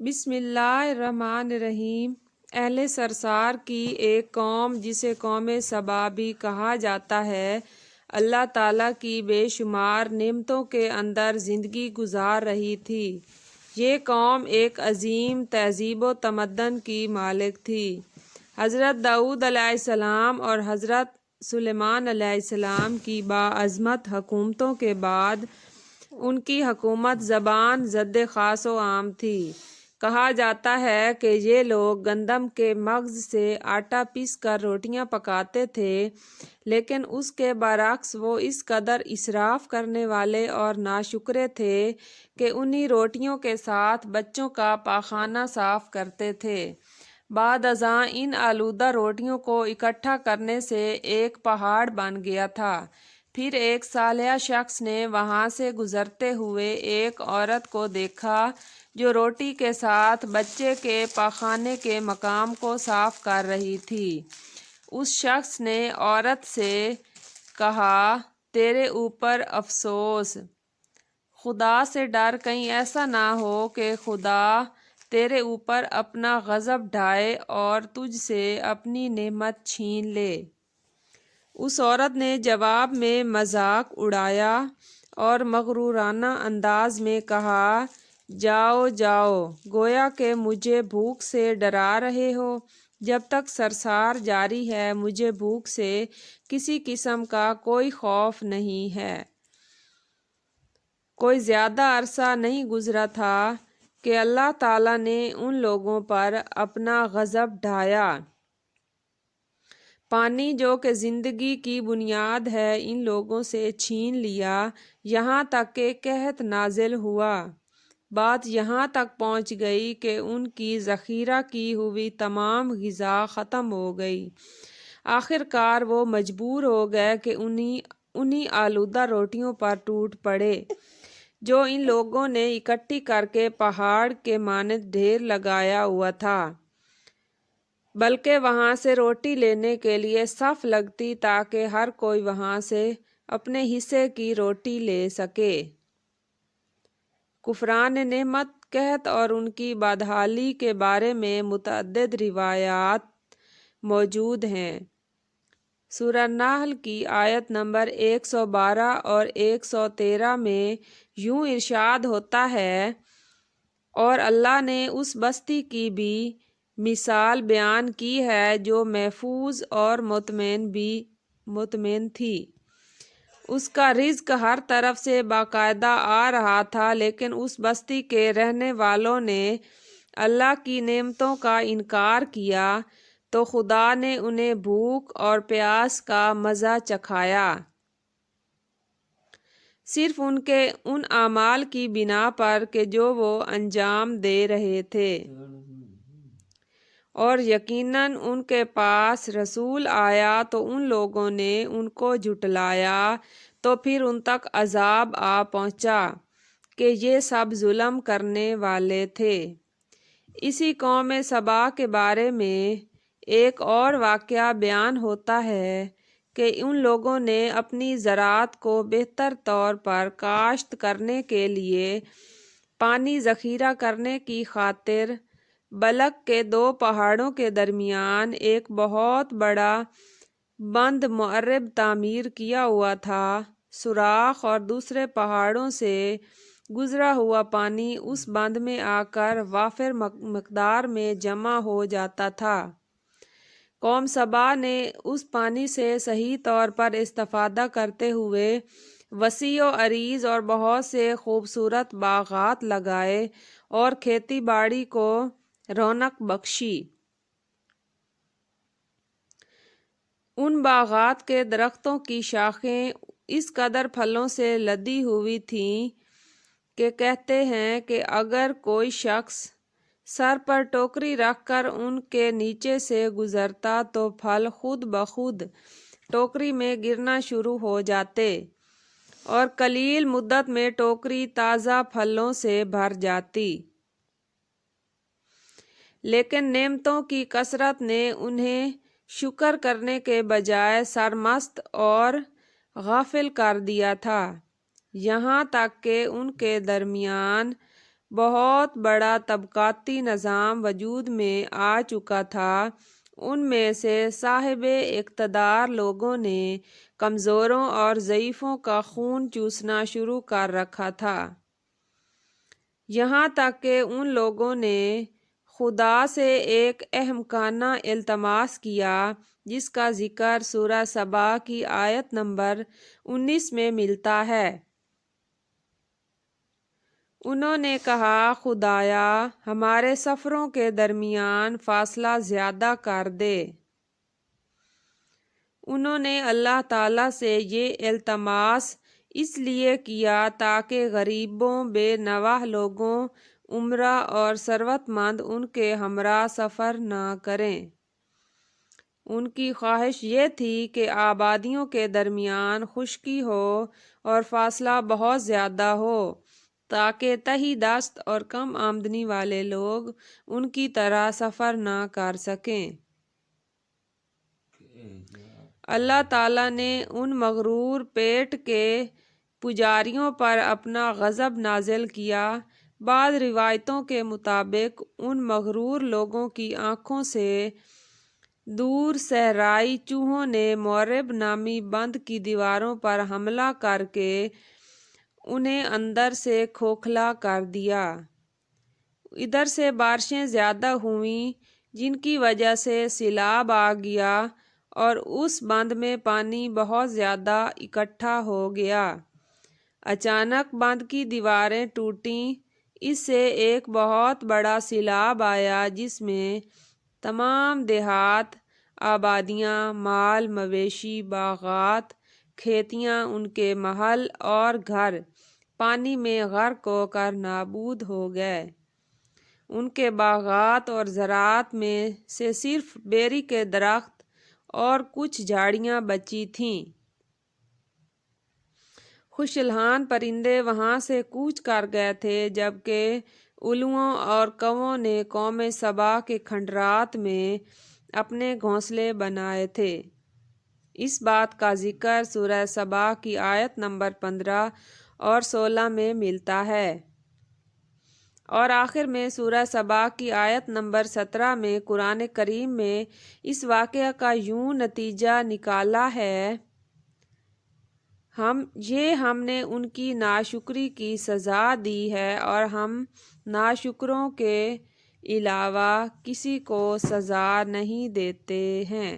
بسم اللہ الرحمن الرحیم۔ اہل سرسار کی ایک قوم جسے قوم سبا بھی کہا جاتا ہے، اللہ تعالیٰ کی بے شمار نعمتوں کے اندر زندگی گزار رہی تھی۔ یہ قوم ایک عظیم تہذیب و تمدن کی مالک تھی۔ حضرت داؤد علیہ السلام اور حضرت سلیمان علیہ السلام کی باعظمت حکومتوں کے بعد ان کی حکومت زبان زد خاص و عام تھی۔ کہا جاتا ہے کہ یہ لوگ گندم کے مغز سے آٹا پیس کر روٹیاں پکاتے تھے، لیکن اس کے برعکس وہ اس قدر اسراف کرنے والے اور ناشکرے تھے کہ انہی روٹیوں کے ساتھ بچوں کا پاخانہ صاف کرتے تھے۔ بعد ازاں ان آلودہ روٹیوں کو اکٹھا کرنے سے ایک پہاڑ بن گیا تھا۔ پھر ایک صالح شخص نے وہاں سے گزرتے ہوئے ایک عورت کو دیکھا جو روٹی کے ساتھ بچے کے پاخانے کے مقام کو صاف کر رہی تھی۔ اس شخص نے عورت سے کہا، تیرے اوپر افسوس، خدا سے ڈر، کہیں ایسا نہ ہو کہ خدا تیرے اوپر اپنا غضب ڈھائے اور تجھ سے اپنی نعمت چھین لے۔ اس عورت نے جواب میں مذاق اڑایا اور مغرورانہ انداز میں کہا، جاؤ جاؤ، گویا کہ مجھے بھوک سے ڈرا رہے ہو۔ جب تک سرسار جاری ہے مجھے بھوک سے کسی قسم کا کوئی خوف نہیں ہے۔ کوئی زیادہ عرصہ نہیں گزرا تھا کہ اللہ تعالیٰ نے ان لوگوں پر اپنا غضب ڈھایا۔ پانی جو کہ زندگی کی بنیاد ہے ان لوگوں سے چھین لیا، یہاں تک کہ قحط نازل ہوا۔ بات یہاں تک پہنچ گئی کہ ان کی ذخیرہ کی ہوئی تمام غذا ختم ہو گئی۔ آخر کار وہ مجبور ہو گئے کہ انہی آلودہ روٹیوں پر ٹوٹ پڑے جو ان لوگوں نے اکٹھی کر کے پہاڑ کے مانند ڈھیر لگایا ہوا تھا، بلکہ وہاں سے روٹی لینے کے لیے صف لگتی تاکہ ہر کوئی وہاں سے اپنے حصے کی روٹی لے سکے۔ کفران نعمت، قحط اور ان کی بدحالی کے بارے میں متعدد روایات موجود ہیں۔ سورہ نحل کی آیت نمبر 112 اور 113 میں یوں ارشاد ہوتا ہے، اور اللہ نے اس بستی کی بھی مثال بیان کی ہے جو محفوظ اور مطمئن تھی۔ اس کا رزق ہر طرف سے باقاعدہ آ رہا تھا، لیکن اس بستی کے رہنے والوں نے اللہ کی نعمتوں کا انکار کیا تو خدا نے انہیں بھوک اور پیاس کا مزہ چکھایا، صرف ان کے ان اعمال کی بنا پر کہ جو وہ انجام دے رہے تھے۔ اور یقیناً ان کے پاس رسول آیا تو ان لوگوں نے ان کو جھٹلایا، تو پھر ان تک عذاب آ پہنچا کہ یہ سب ظلم کرنے والے تھے۔ اسی قوم سبا کے بارے میں ایک اور واقعہ بیان ہوتا ہے کہ ان لوگوں نے اپنی زراعت کو بہتر طور پر کاشت کرنے کے لیے پانی ذخیرہ کرنے کی خاطر بلق کے 2 پہاڑوں کے درمیان ایک بہت بڑا بند معرب تعمیر کیا ہوا تھا۔ سوراخ اور دوسرے پہاڑوں سے گزرا ہوا پانی اس بند میں آ کر وافر مقدار میں جمع ہو جاتا تھا۔ قوم سبا نے اس پانی سے صحیح طور پر استفادہ کرتے ہوئے وسیع و عریض اور بہت سے خوبصورت باغات لگائے اور کھیتی باڑی کو رونق بخشی۔ ان باغات کے درختوں کی شاخیں اس قدر پھلوں سے لدی ہوئی تھیں کہ کہتے ہیں کہ اگر کوئی شخص سر پر ٹوکری رکھ کر ان کے نیچے سے گزرتا تو پھل خود بخود ٹوکری میں گرنا شروع ہو جاتے اور قلیل مدت میں ٹوکری تازہ پھلوں سے بھر جاتی۔ لیکن نعمتوں کی کثرت نے انہیں شکر کرنے کے بجائے سرمست اور غافل کر دیا تھا، یہاں تک کہ ان کے درمیان بہت بڑا طبقاتی نظام وجود میں آ چکا تھا۔ ان میں سے صاحب اقتدار لوگوں نے کمزوروں اور ضعیفوں کا خون چوسنا شروع کر رکھا تھا، یہاں تک کہ ان لوگوں نے خدا سے ایک احمقانہ التماس کیا جس کا ذکر سورہ سبا کی آیت نمبر 19 میں ملتا ہے۔ انہوں نے کہا، خدایا ہمارے سفروں کے درمیان فاصلہ زیادہ کر دے۔ انہوں نے اللہ تعالیٰ سے یہ التماس اس لیے کیا تاکہ غریبوں، بے نواح لوگوں، امرا اور ثروت مند ان کے ہمراہ سفر نہ کریں۔ ان کی خواہش یہ تھی کہ آبادیوں کے درمیان خشکی ہو اور فاصلہ بہت زیادہ ہو تاکہ تہی دست اور کم آمدنی والے لوگ ان کی طرح سفر نہ کر سکیں۔ اللہ تعالیٰ نے ان مغرور پیٹ کے پجاریوں پر اپنا غضب نازل کیا۔ بعض روایتوں کے مطابق ان مغرور لوگوں کی آنکھوں سے دور صحرائی چوہوں نے مورب نامی بند کی دیواروں پر حملہ کر کے انہیں اندر سے کھوکھلا کر دیا۔ ادھر سے بارشیں زیادہ ہوئیں جن کی وجہ سے سیلاب آ گیا اور اس بند میں پانی بہت زیادہ اکٹھا ہو گیا۔ اچانک بند کی دیواریں ٹوٹیں، اس سے ایک بہت بڑا سیلاب آیا جس میں تمام دیہات، آبادیاں، مال مویشی، باغات، کھیتیاں، ان کے محل اور گھر پانی میں غرق ہو کر نابود ہو گئے۔ ان کے باغات اور زراعت میں سے صرف بیری کے درخت اور کچھ جھاڑیاں بچی تھیں۔ خوش الحان پرندے وہاں سے کوچ کر گئے تھے، جبکہ الوؤں اور کووں نے قوم سبا کے کھنڈرات میں اپنے گھونسلے بنائے تھے۔ اس بات کا ذکر سورہ سبا کی آیت نمبر 15 اور 16 میں ملتا ہے۔ اور آخر میں سورہ سبا کی آیت نمبر 17 میں قرآن کریم میں اس واقعہ کا یوں نتیجہ نکالا ہے، ہم نے ان کی ناشکری کی سزا دی ہے اور ہم ناشکروں کے علاوہ کسی کو سزا نہیں دیتے ہیں۔